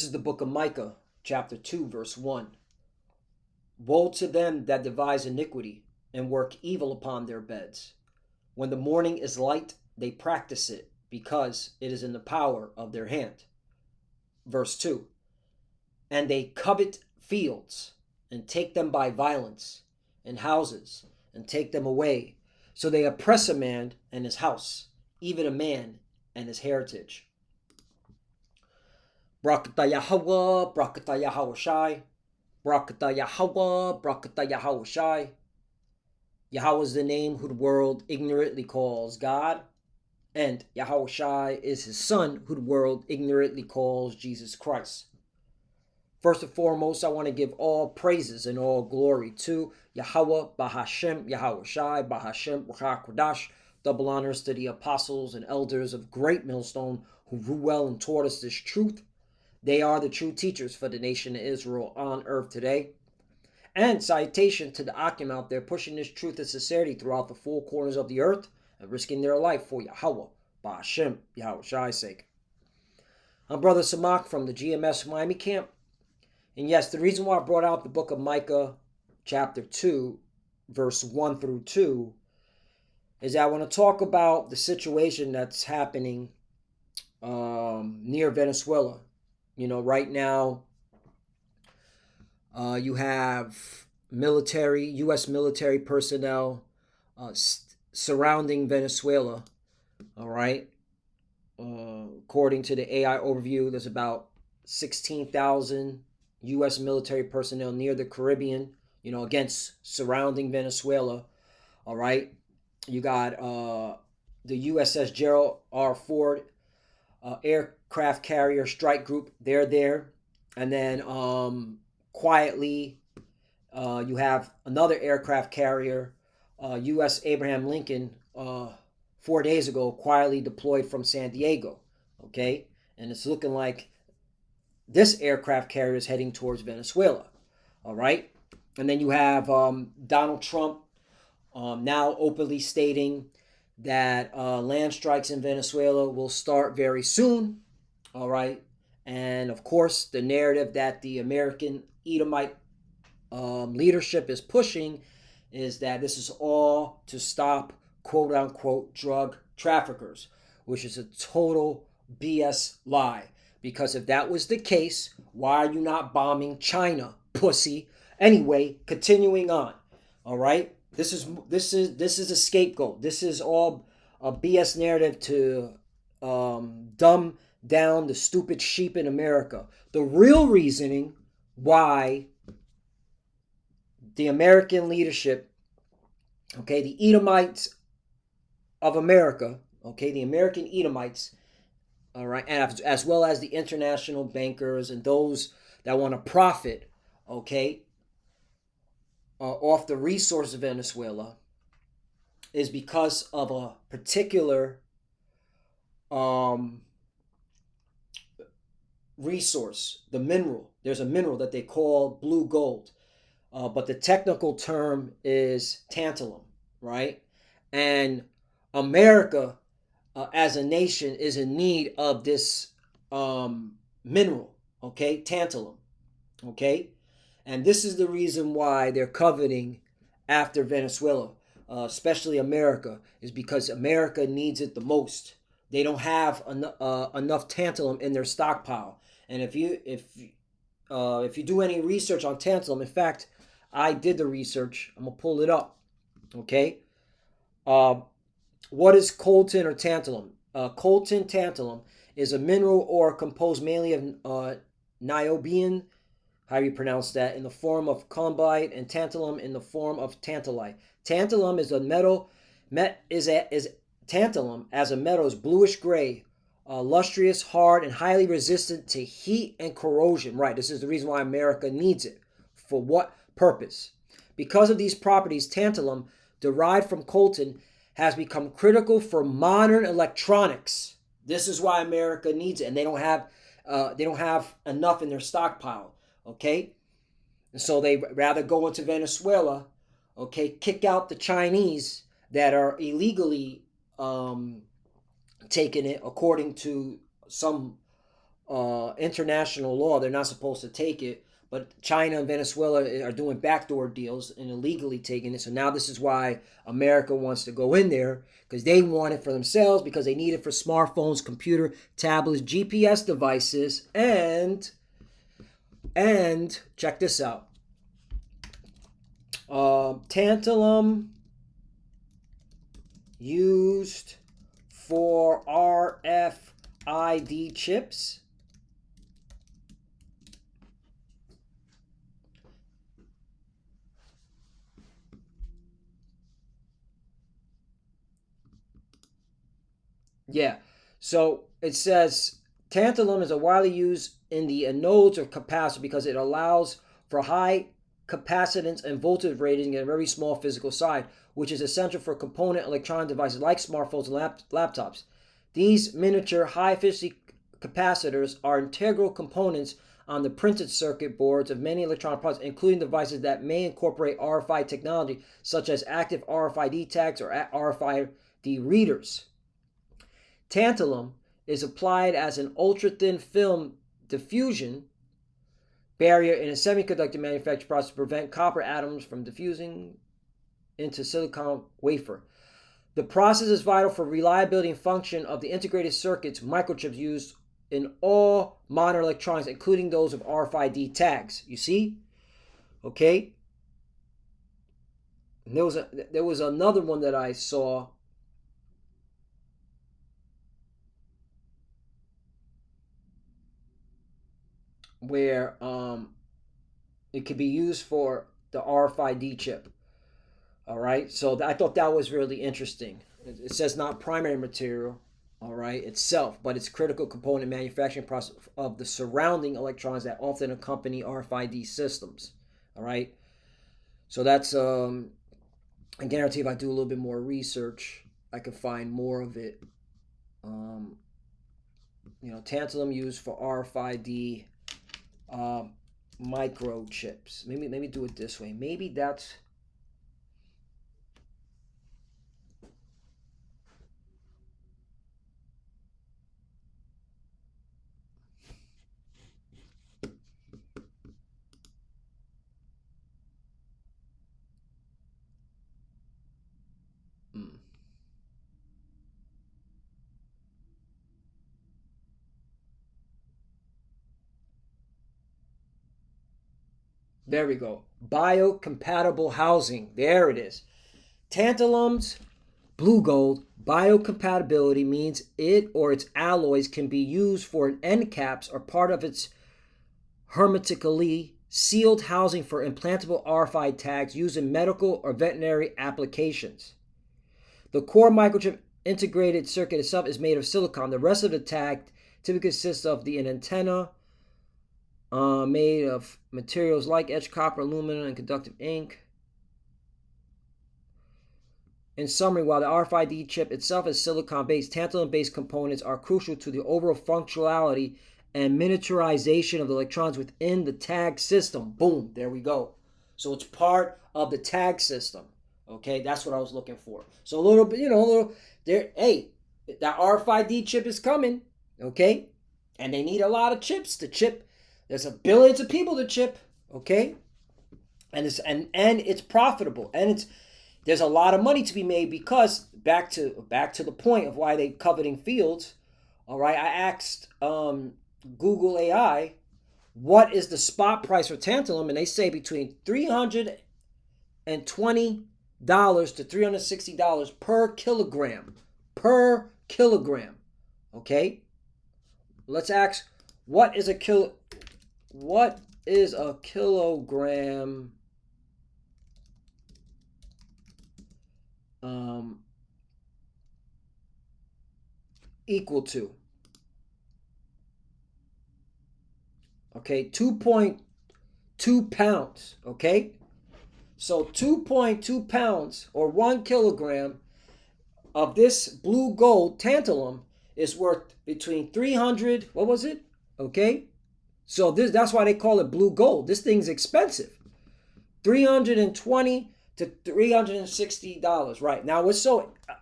is the book of Micah, chapter 2, verse 1. Woe to them that devise iniquity and work evil upon their beds. When the morning is light, they practice it, because it is in the power of their hand. Verse 2. And they covet fields, and take them by violence, and houses, and take them away. So they oppress a man and his house, even a man and his heritage. Brakata Yahweh, Brakata Yahweh Shai, Brakata Yahweh, Brakata Yahweh Shai. Yahweh is the name who the world ignorantly calls God, and Yahweh Shai is his son who the world ignorantly calls Jesus Christ. First and foremost, I want to give all praises and all glory to Yahweh, Bahashem, Yahweh Shai, Bahashem, Kodash. Double honors to the apostles and elders of Great Millstone who rule well and taught us this truth. They are the true teachers for the nation of Israel on earth today. And salutation to the Akim out there pushing this truth and sincerity throughout the four corners of the earth and risking their life for Yahweh, Bahashem, Yahweh Shai's sake. I'm Brother Samak from the GMS Miami camp. And yes, the reason why I brought out the book of Micah, chapter 2, verse 1 through 2, is that I want to talk about the situation that's happening near Venezuela. You know, right now, you have U.S. military personnel surrounding Venezuela, all right? According to the AI overview, there's about 16,000 U.S. military personnel near the Caribbean, against surrounding Venezuela, all right? You got the USS Gerald R. Ford aircraft carrier strike group. They're there. And then quietly, you have another aircraft carrier, U.S. Abraham Lincoln, 4 days ago, quietly deployed from San Diego. Okay? And it's looking like this aircraft carrier is heading towards Venezuela. All right? And then you have Donald Trump now openly stating that land strikes in Venezuela will start very soon. All right? And of course, the narrative that the American Edomite leadership is pushing is that this is all to stop quote unquote drug traffickers, which is a total BS lie. Because if that was the case, why are you not bombing China, pussy? Anyway, continuing on. All right, this is a scapegoat. This is all a BS narrative to dumb down the stupid sheep in America. The real reasoning why the American leadership, okay, the Edomites of America, okay, the American Edomites, all right, and as well as the international bankers and those that want to profit, okay, off the resources of Venezuela, is because of a particular resource, the mineral. There's a mineral that they call blue gold, but the technical term is tantalum, right? And America, as a nation, is in need of this mineral, okay, tantalum, okay? And this is the reason why they're coveting after Venezuela, especially America, is because America needs it the most. They don't have enough tantalum in their stockpile. And if you do any research on tantalum, in fact, I did the research. I'm gonna pull it up. Okay. What is coltan or tantalum? Coltan tantalum is a mineral ore composed mainly of niobium, how you pronounce that, in the form of columbite, and tantalum in the form of tantalite. Tantalum is a metal. Tantalum as a metal is bluish gray, lustrous, hard, and highly resistant to heat and corrosion. Right. This is the reason why America needs it. For what purpose? Because of these properties, tantalum derived from coltan has become critical for modern electronics. This is why America needs it, and they don't have enough in their stockpile. Okay, and so they rather go into Venezuela, okay, kick out the Chinese that are illegally taking it, according to some international law. They're not supposed to take it, but China and Venezuela are doing backdoor deals and illegally taking it. So now this is why America wants to go in there, because they want it for themselves, because they need it for smartphones, computer, tablets, GPS devices, and check this out. Tantalum used for RFID chips. Yeah. So it says tantalum is a widely used in the anodes of capacitor because it allows for high capacitance and voltage rating at a very small physical size, which is essential for component electronic devices like smartphones and laptops. These miniature high efficiency capacitors are integral components on the printed circuit boards of many electronic products, including devices that may incorporate RFID technology, such as active RFID tags or RFID readers. Tantalum is applied as an ultra-thin film diffusion barrier in a semiconductor manufacturing process to prevent copper atoms from diffusing into silicon wafer. The process is vital for reliability and function of the integrated circuits microchips used in all modern electronics, including those of RFID tags. You see? Okay. And there was another one that I saw where it could be used for the RFID chip. All right, so I thought that was really interesting. It says not primary material, all right, itself, but it's critical component manufacturing process of the surrounding electrons that often accompany RFID systems. All right, so that's I guarantee if I do a little bit more research, I can find more of it. Um, Tantalum used for RFID microchips. Maybe do it this way. Maybe that's there we go. Biocompatible housing. There it is. Tantalum's blue gold biocompatibility means it or its alloys can be used for end caps or part of its hermetically sealed housing for implantable RFID tags used in medical or veterinary applications. The core microchip integrated circuit itself is made of silicon. The rest of the tag typically consists of an antenna made of materials like etched copper, aluminum, and conductive ink. In summary, while the RFID chip itself is silicon-based, tantalum-based components are crucial to the overall functionality and miniaturization of the electrons within the tag system. Boom, there we go. So it's part of the tag system. Okay, that's what I was looking for. So a little bit, a little there. Hey, that RFID chip is coming. Okay, and they need a lot of chips to chip. There's billions of people to chip. Okay, and it's profitable, and there's a lot of money to be made, because back to the point of why they coveting fields. All right, I asked Google AI what is the spot price for tantalum, and they say between $320 to $360 per kilogram. Per kilogram. Okay? Let's ask, what is a kilogram equal to? Okay, 2.2 pounds. Okay, so 2.2 pounds or 1 kilogram of this blue gold tantalum is worth between 300. What was it? Okay, so that's why they call it blue gold. This thing's expensive. $320 to $360. Right now,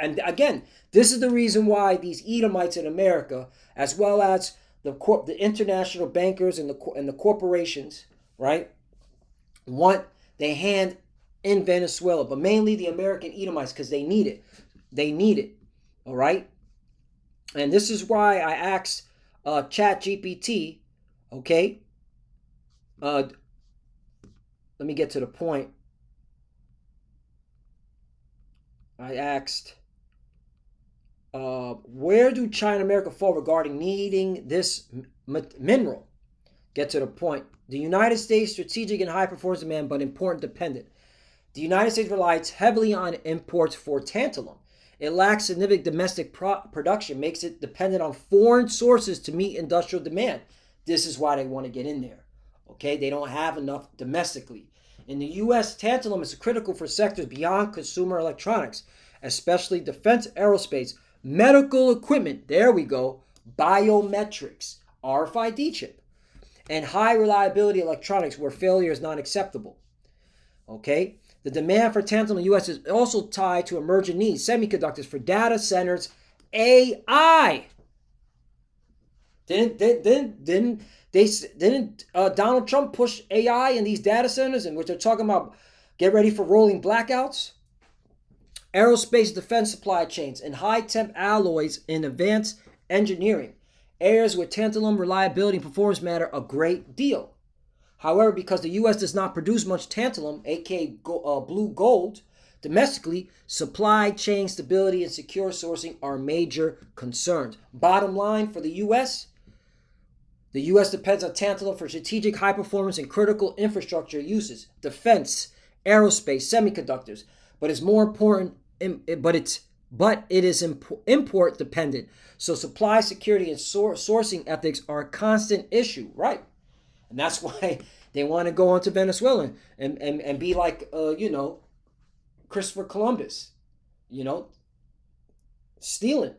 and again, this is the reason why these Edomites in America, as well as the international bankers and the corporations, right, want their hand in Venezuela, but mainly the American Edomites because they need it. They need it. All right. And this is why I asked Chat GPT, okay, let me get to the point. I asked, where do China and America fall regarding needing this mineral? Get to the point. The United States, strategic and high performance demand, but important dependent. The United States relies heavily on imports for tantalum. It lacks significant domestic production, makes it dependent on foreign sources to meet industrial demand. This is why they want to get in there. Okay, they don't have enough domestically. In the U.S., tantalum is critical for sectors beyond consumer electronics, especially defense, aerospace, medical equipment, there we go, biometrics, RFID chip, and high reliability electronics where failure is not acceptable. Okay, the demand for tantalum in the U.S. is also tied to emerging needs, semiconductors for data centers, AI. Didn't Donald Trump push AI in these data centers, in which they're talking about get ready for rolling blackouts? Aerospace defense supply chains and high temp alloys in advanced engineering, areas where tantalum reliability and performance matter a great deal. However, because the U.S. does not produce much tantalum, aka blue gold, domestically, supply chain stability and secure sourcing are major concerns. Bottom line for the U.S., the U.S. depends on tantalum for strategic high performance and critical infrastructure uses, defense, aerospace, semiconductors, but it's more important. But it is import dependent. So supply security and sourcing ethics are a constant issue, right? And that's why they want to go into Venezuela and be like, Christopher Columbus, stealing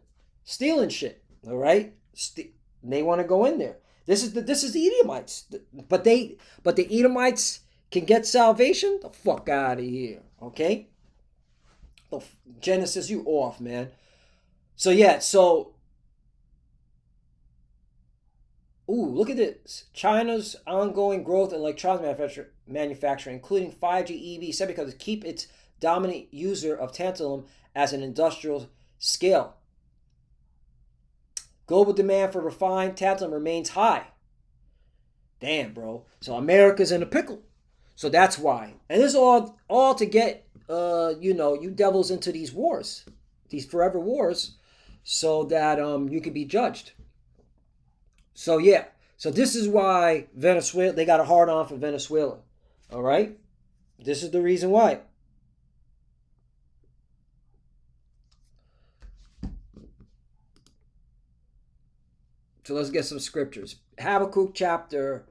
shit. All right, they want to go in there. This is the Edomites, but the Edomites can get salvation. The fuck out of here, okay? Genesis, you off, man. Look at this. China's ongoing growth in electronics manufacturing, including 5G EV semiconductors, keep its dominant user of tantalum as an industrial scale. Global demand for refined tantalum remains high. Damn, bro. So America's in a pickle. So that's why. And this is all to get you devils into these wars, these forever wars, so that you can be judged. So yeah, so this is why Venezuela, they got a hard on for Venezuela. All right, this is the reason why. So let's get some scriptures. Habakkuk chapter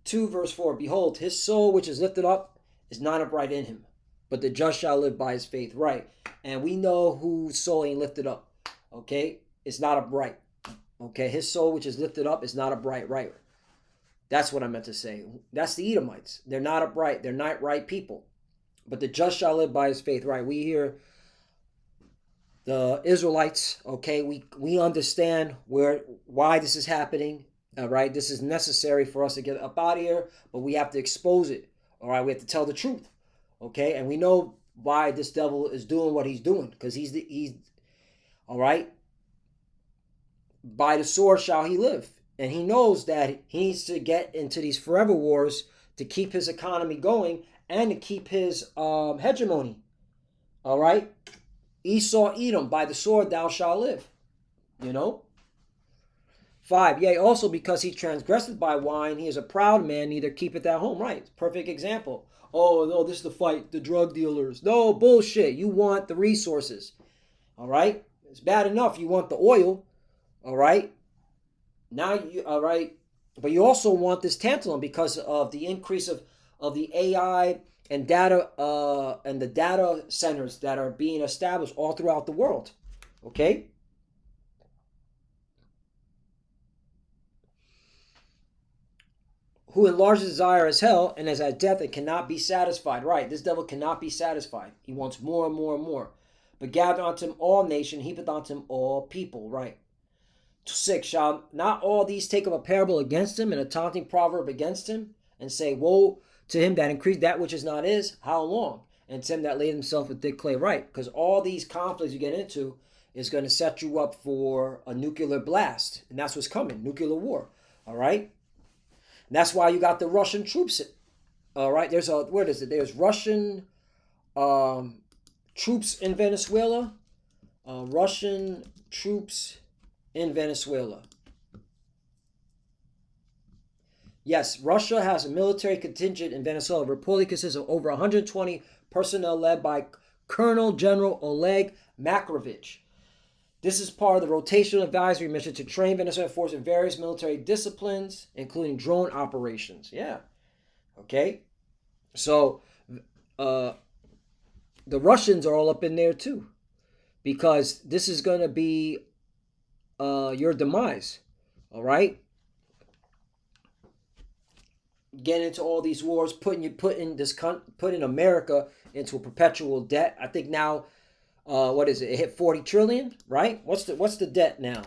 2 verse 4. Behold, his soul which is lifted up is not upright in him, but the just shall live by his faith. Right. And we know whose soul ain't lifted up. Okay. It's not upright. Okay. His soul which is lifted up is not upright. Right. That's what I meant to say. That's the Edomites. They're not upright. They're not right people. But the just shall live by his faith. Right. We hear the Israelites. Okay. We understand why this is happening. All right. This is necessary for us to get up out of here, but we have to expose it. All right. We have to tell the truth. Okay, and we know why this devil is doing what he's doing, because he's all right. By the sword shall he live, and he knows that he needs to get into these forever wars to keep his economy going and to keep his hegemony. All right, Esau, Edom, by the sword thou shalt live. 5. Yea, also because he transgresseth by wine, he is a proud man, neither keepeth at home. Right, perfect example. Oh, no, this is the fight, the drug dealers. No, bullshit. You want the resources. All right? It's bad enough you want the oil. All right? All right? But you also want this tantalum because of the increase of the AI and data and the data centers that are being established all throughout the world. Okay? Who enlarges desire as hell and is at death and cannot be satisfied. Right, this devil cannot be satisfied. He wants more and more and more. But gather unto him all nations, heapeth unto him all people. Right. 6, shall not all these take up a parable against him and a taunting proverb against him, and say, woe to him that increased that which is not his, how long? And to him that laid himself with thick clay, right? Because all these conflicts you get into is going to set you up for a nuclear blast, and that's what's coming, nuclear war. All right, and that's why you got the Russian troops. All right, there's a where is it? There's Russian troops in Venezuela. Russian troops in Venezuela. Yes, Russia has a military contingent in Venezuela. Reportedly consists of over 120 personnel led by Colonel General Oleg Makarovich. This is part of the rotational advisory mission to train Venezuelan forces in various military disciplines, including drone operations. Yeah. Okay. So the Russians are all up in there too, because this is going to be your demise. All right. Getting into all these wars, putting America into a perpetual debt. I think now, what is it? It hit 40 trillion, right? What's the debt now?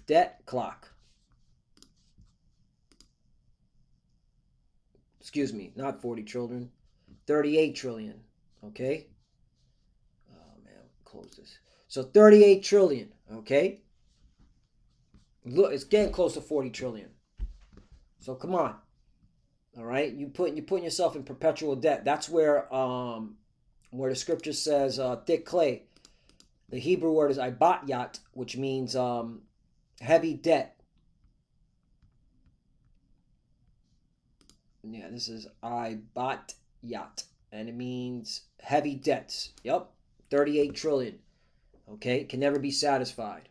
Debt clock. Excuse me, not 40 trillion, 38 trillion. Okay. Oh man, close this. So 38 trillion. Okay. Look, it's getting close to 40 trillion. So come on. All right, you're putting yourself in perpetual debt. That's where the scripture says thick clay. The Hebrew word is ibatyat, which means heavy debt. Yeah, this is ibatyat, and it means heavy debts. Yep, 38 trillion. Okay, can never be satisfied.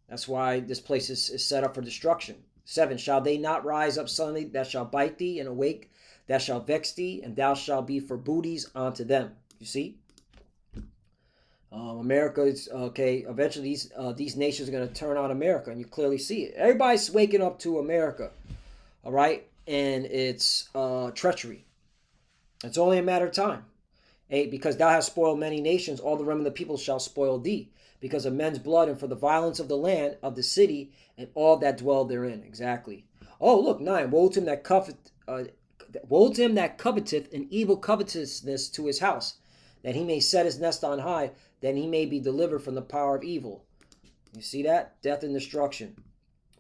That's why this place is set up for destruction. 7, shall they not rise up suddenly that shall bite thee, and awake that shall vex thee, and thou shalt be for booties unto them. You see? America is, okay, eventually these nations are going to turn on America, and you clearly see it. Everybody's waking up to America, all right? And it's treachery. It's only a matter of time. 8, because thou hast spoiled many nations, all the remnant of the people shall spoil thee, because of men's blood and for the violence of the land, of the city, and all that dwell therein. Exactly. Oh, look, 9. Woe to him that coveteth an evil covetousness to his house, that he may set his nest on high, that he may be delivered from the power of evil. You see that? Death and destruction.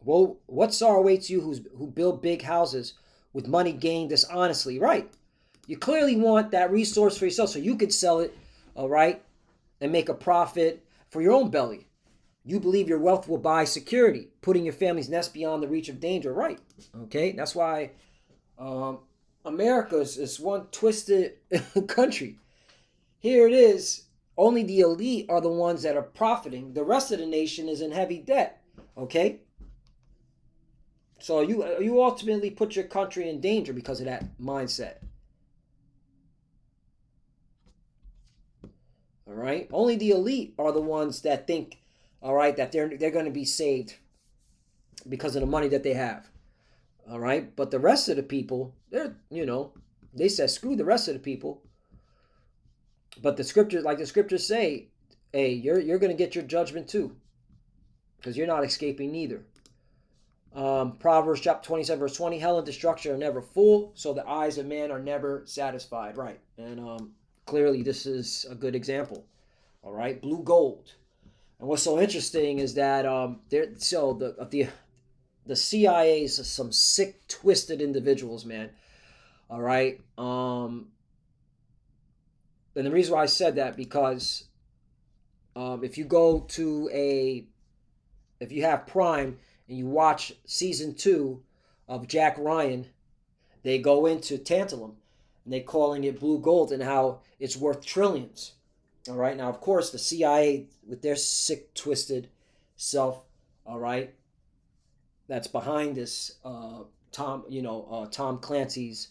Woe, what sorrow awaits you who build big houses with money gained dishonestly? Right. You clearly want that resource for yourself so you could sell it, all right, and make a profit for your own belly. You believe your wealth will buy security, putting your family's nest beyond the reach of danger. Right. Okay. That's why America is one twisted country. Here it is. Only the elite are the ones that are profiting. The rest of the nation is in heavy debt. Okay. So you ultimately put your country in danger because of that mindset. All right. Only the elite are the ones that think, all right, that they're going to be saved because of the money that they have. All right. But the rest of the people, they said screw the rest of the people. But the scriptures say, hey, you're going to get your judgment too, because you're not escaping neither. Proverbs chapter 27 verse 20, hell and destruction are never full, so the eyes of man are never satisfied. Right. And clearly this is a good example. All right. Blue gold. And what's so interesting is that the CIA is some sick, twisted individuals, man. All right. And the reason why I said that, because if you have Prime and you watch season 2 of Jack Ryan, they go into Tantalum and they're calling it blue gold and how it's worth trillions. All right. Now, of course, the CIA with their sick, twisted self, all right, that's behind this Tom Clancy's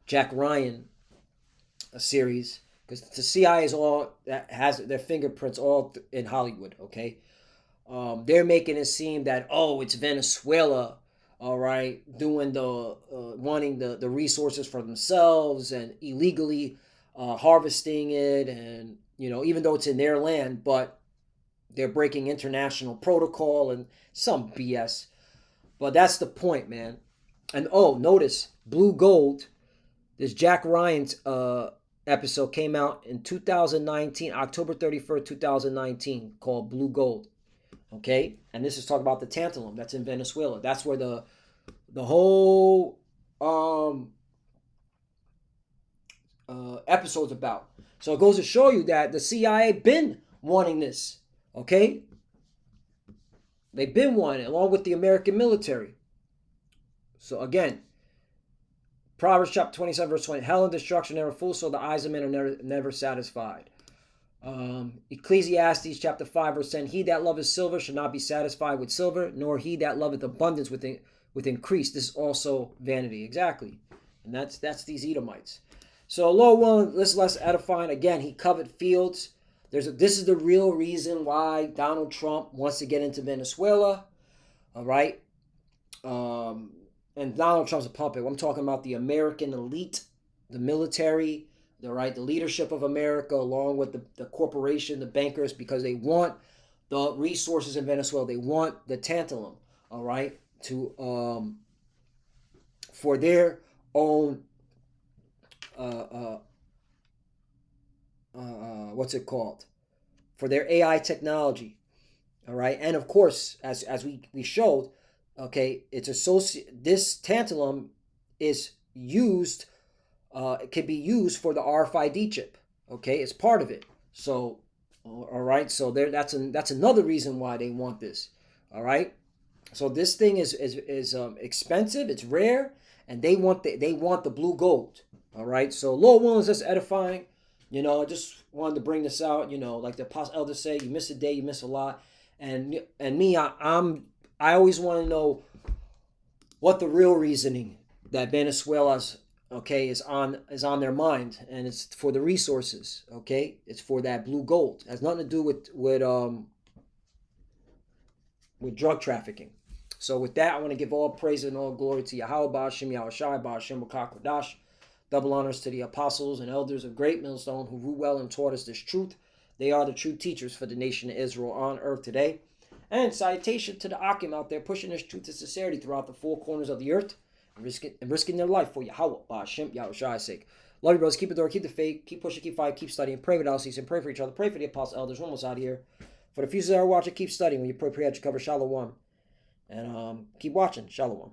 Jack Ryan series, because the CIA is all that has their fingerprints all in Hollywood. Okay. They're making it seem that, it's Venezuela, all right, doing wanting the resources for themselves and illegally harvesting it, and even though it's in their land, but they're breaking international protocol and some BS. But that's the point, man. And oh, notice Blue Gold. This Jack Ryan's episode came out in 2019, October 31st, 2019, called Blue Gold. Okay, and this is talking about the tantalum that's in Venezuela. That's where the whole episode's about. So it goes to show you that the CIA been wanting this. Okay, they've been wanting it along with the American military. So again, Proverbs chapter 27 verse 20, hell and destruction never full, so the eyes of men are never satisfied. Ecclesiastes chapter 5 verse 10, he that loveth silver should not be satisfied with silver, nor he that loveth abundance with increase. This is also vanity. Exactly. And that's these Edomites. So Lord willing, this is less edifying. Again, he covet fields. This is the real reason why Donald Trump wants to get into Venezuela. All right. And Donald Trump's a puppet. I'm talking about the American elite, the military, the leadership of America, along with the corporation, the bankers, because they want the resources in Venezuela. They want the tantalum, all right, to for their own what's it called? For their AI technology, all right, and of course, as we showed. Okay, it's this tantalum is used, it can be used for the RFID chip. Okay, it's part of it. So, all right, so that's another reason why they want this. All right, so this thing is expensive, it's rare, and they want the blue gold. All right, so Lord willing, is this edifying? I just wanted to bring this out. Like the Apostle Elder say, you miss a day, you miss a lot, and me, I always want to know what the real reasoning that Venezuela's is on their mind, and it's for the resources. Okay, it's for that blue gold. It has nothing to do with drug trafficking. So with that, I want to give all praise and all glory to Yahweh Ba'Shem Yahushai Ba'Shem Kodash. Double honors to the apostles and elders of Great Millstone who ruled well and taught us this truth. They are the true teachers for the nation of Israel on earth today. And salutation to the Akim out there pushing this truth and sincerity throughout the four corners of the earth and risking their life for Yahweh, Ba'Shem, Yahushua's sake. Love you, brothers. Keep it door, keep the faith, keep pushing, keep fighting, keep studying, pray without ceasing, pray for each other, pray for the apostles, elders. We're almost out of here. For the few that are watching, keep studying. When you pray, at your cover, Shalom. And keep watching, Shalom.